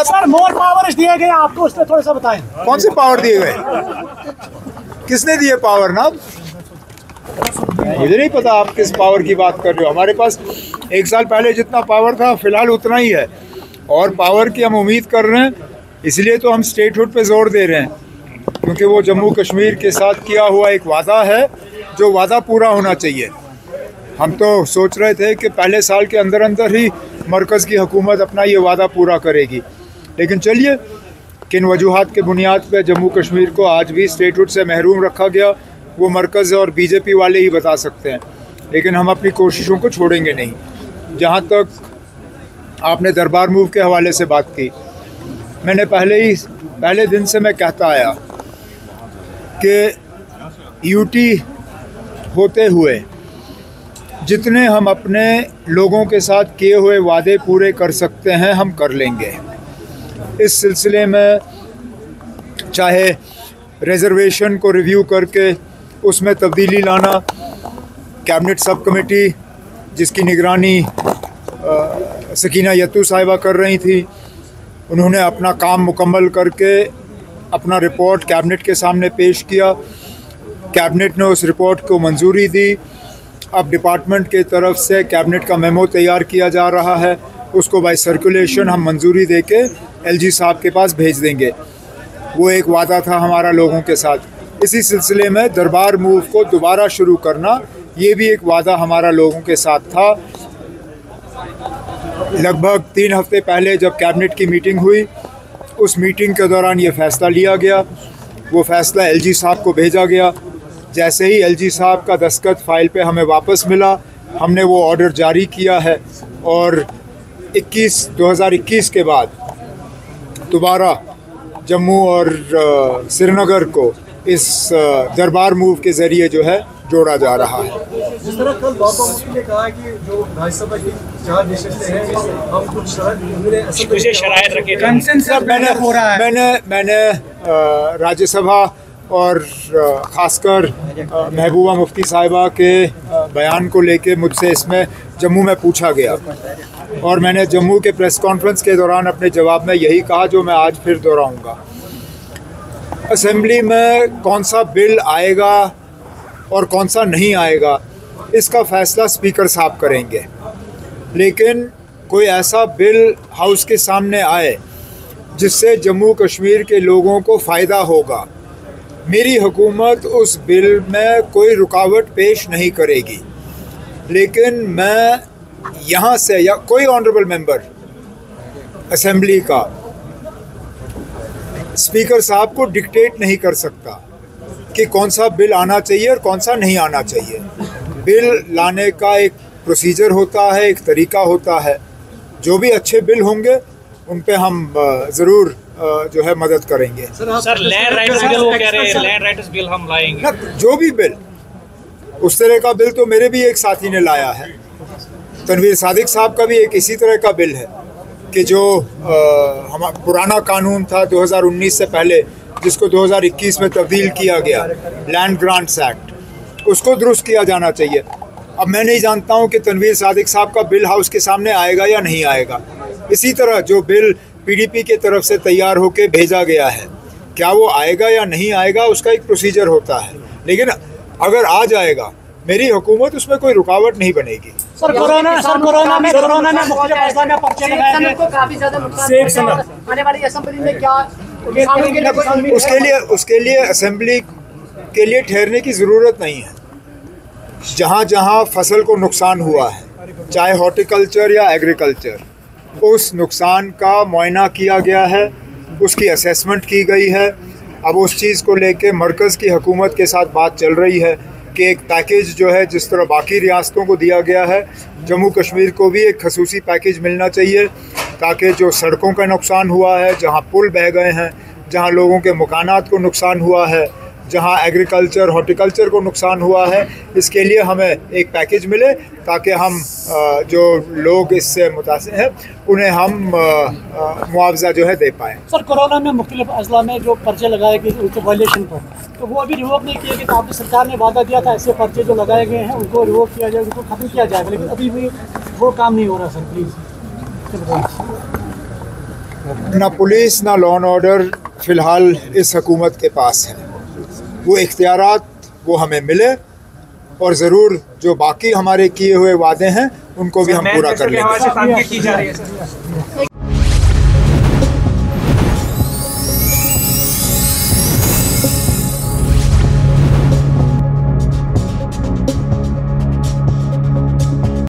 Sir मोर powers दिए गए आपको, उसमें थोड़ा सा बताएं। कौन से पावर दिए गए? किसने दिए पावर? ना मुझे नहीं पता आप किस पावर की बात कर रहे हो। हमारे पास 1 साल पहले जितना पावर था फिलहाल उतना ही है, और पावर की हम उम्मीद कर रहे हैं। इसलिए तो हम स्टेटहुड पे जोर दे रहे हैं, क्योंकि वो जम्मू कश्मीर के साथ किया हुआ एक वादा है, जो वादा पूरा होना चाहिए। हम तो सोच रहे थे कि पहले साल के अंदर अंदर ही मरकज़ की हुकूमत अपना ये वादा पूरा करेगी, लेकिन चलिए किन वजूहात के बुनियाद पर जम्मू कश्मीर को आज भी स्टेटहुड से महरूम रखा गया वो मरकज़ और बीजेपी वाले ही बता सकते हैं। लेकिन हम अपनी कोशिशों को छोड़ेंगे नहीं। जहाँ तक आपने दरबार मूव के हवाले से बात की, मैंने पहले दिन से मैं कहता आया कि यूटी होते हुए जितने हम अपने लोगों के साथ किए हुए वादे पूरे कर सकते हैं हम कर लेंगे। इस सिलसिले में चाहे रिजर्वेशन को रिव्यू करके उसमें तब्दीली लाना, कैबिनेट सब कमेटी जिसकी निगरानी सकीना यत्तू साहिबा कर रही थी, उन्होंने अपना काम मुकम्मल करके अपना रिपोर्ट कैबिनेट के सामने पेश किया। कैबिनेट ने उस रिपोर्ट को मंजूरी दी। अब डिपार्टमेंट के तरफ से कैबिनेट का मेमो तैयार किया जा रहा है, उसको बाय सर्कुलेशन हम मंजूरी देके एलजी साहब के पास भेज देंगे। वो एक वादा था हमारा लोगों के साथ। इसी सिलसिले में दरबार मूव को दोबारा शुरू करना, ये भी एक वादा हमारा लोगों के साथ था। लगभग 3 हफ्ते पहले जब कैबिनेट की मीटिंग हुई, उस मीटिंग के दौरान ये फ़ैसला लिया गया। वो फ़ैसला एलजी साहब को भेजा गया। जैसे ही एलजी साहब का दस्तखत फ़ाइल पे हमें वापस मिला, हमने वो ऑर्डर जारी किया है और 2021 के बाद दोबारा जम्मू और श्रीनगर को इस दरबार मूव के ज़रिए जो है जोड़ा जा रहा है। जिस तरह कल बाबा मुफ्ती ने कहा कि जो राज्यसभा की 4 नशिस्तें हैं, हम कुछ शराइत रखे मैंने राज्यसभा और ख़ासकर महबूबा मुफ्ती साहिबा के बयान को लेके मुझसे इसमें जम्मू में पूछा गया, और मैंने जम्मू के प्रेस कॉन्फ्रेंस के दौरान अपने जवाब में यही कहा जो मैं आज फिर दोहराऊंगा। असेंबली में कौन सा बिल आएगा और कौन सा नहीं आएगा, इसका फ़ैसला स्पीकर साहब करेंगे। लेकिन कोई ऐसा बिल हाउस के सामने आए जिससे जम्मू कश्मीर के लोगों को फ़ायदा होगा, मेरी हुकूमत उस बिल में कोई रुकावट पेश नहीं करेगी। लेकिन मैं यहाँ से या कोई ऑनरेबल मेंबर असेंबली का स्पीकर साहब को डिक्टेट नहीं कर सकता कि कौन सा बिल आना चाहिए और कौन सा नहीं आना चाहिए। बिल लाने का एक प्रोसीजर होता है, एक तरीका होता है। जो भी अच्छे बिल होंगे उन पे हम ज़रूर जो है मदद करेंगे। सर लैंड राइट्स बिल वो कह रहे हैं, लैंड राइट्स बिल हम लाएंगे ना। जो भी बिल, उस तरह का बिल तो मेरे भी एक साथी ने लाया है। तनवीर सादिक साहब का भी एक इसी तरह का बिल है कि जो हमारा पुराना कानून था 2019 से पहले, जिसको 2021 में तब्दील किया गया, लैंड ग्रांट्स एक्ट, उसको दुरुस्त किया जाना चाहिए। अब मैं नहीं जानता हूं कि तनवीर सादिक साहब का बिल हाउस के सामने आएगा या नहीं आएगा। इसी तरह जो बिल पीडीपी के तरफ से तैयार होकर भेजा गया है, क्या वो आएगा या नहीं आएगा, उसका एक प्रोसीजर होता है। लेकिन अगर आ जाएगा, मेरी हुकूमत उसमें कोई रुकावट नहीं बनेगी। सर कोरोना में मुख्तलिफ अज़ला में पर्चे लगाए गए, काफी ज्यादा नुकसान आने वाली असेंबली में क्या उसके लिए असेंबली के लिए ठहरने की ज़रूरत नहीं है। जहाँ जहाँ फसल को नुकसान हुआ है, चाहे हॉर्टिकल्चर या एग्रीकल्चर, उस नुकसान का मुआयना किया गया है, उसकी असेसमेंट की गई है। अब उस चीज़ को लेके मरकज़ की हुकूमत के साथ बात चल रही है कि एक पैकेज जो है, जिस तरह बाकी रियासतों को दिया गया है, जम्मू कश्मीर को भी एक खसूसी पैकेज मिलना चाहिए, ताकि जो सड़कों का नुकसान हुआ है, जहाँ पुल बह गए हैं, जहाँ लोगों के मकानात को नुकसान हुआ है, जहाँ एग्रीकल्चर हॉर्टिकल्चर को नुकसान हुआ है, इसके लिए हमें एक पैकेज मिले, ताकि हम जो लोग इससे मुतासिर हैं उन्हें हम मुआवजा जो है दे पाएँ। सर कोरोना में मुख्तलिफ अज़ला में जो पर्चे लगाए गए उनके वायलेशन पर, तो वो अभी रिवोक नहीं किए गए। तो आपकी सरकार ने वादा दिया था ऐसे पर्चे जो लगाए गए हैं उनको रिवोक किया जाए, उनको ख़त्म किया जाएगा, लेकिन अभी भी वो काम नहीं हो रहा। सर प्लीज़ ना पुलिस ना लॉ एंड ऑर्डर फ़िलहाल इस हुकूमत के पास है। वो इख्तियारात वो हमें मिले और ज़रूर जो बाकी हमारे किए हुए वादे हैं उनको भी हम पूरा कर लेंगे।